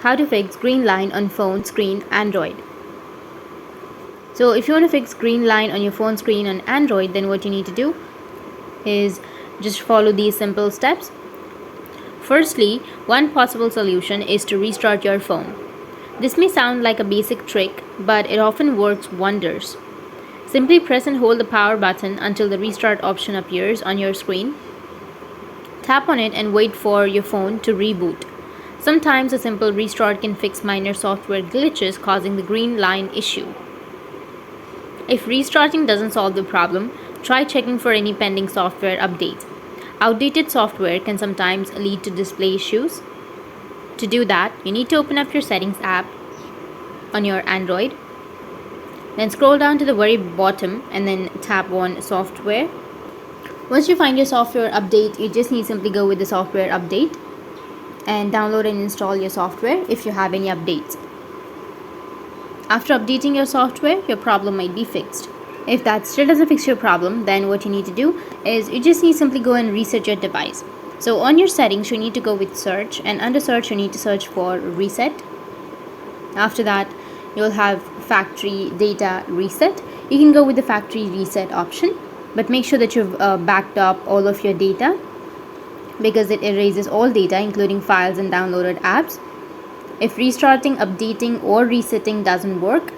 How to fix green line on phone screen Android. So if you want to fix green line on your phone screen on Android, then what you need to do is just follow these simple steps. Firstly, one possible solution is to restart your phone. This may sound like a basic trick, but it often works wonders. Simply press and hold the power button until the restart option appears on your screen. Tap on it and wait for your phone to reboot. Sometimes a simple restart can fix minor software glitches causing the green line issue. If restarting doesn't solve the problem, try checking for any pending software updates. Outdated software can sometimes lead to display issues. To do that, you need to open up your settings app on your Android. Then scroll down to the very bottom and then tap on software. Once you find your software update, you just need to simply go with the software update and download and install your software if you have any updates. After updating your software, your problem might be fixed. If that still doesn't fix your problem, then what you need to do is you just need to simply go and reset your device. So on your settings, you need to go with search, and under search you need to search for reset. After that, you'll have factory data reset. You can go with the factory reset option, but make sure that you've backed up all of your data, because it erases all data including files and downloaded apps. If restarting, updating or resetting doesn't work,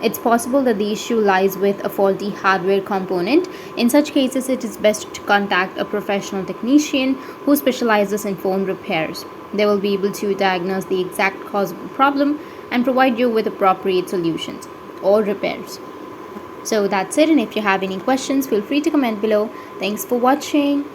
it's possible that the issue lies with a faulty hardware component. In such cases, it is best to contact a professional technician who specializes in phone repairs. They will be able to diagnose the exact cause of the problem and provide you with appropriate solutions or repairs. So that's it, and if you have any questions, feel free to comment below. Thanks for watching.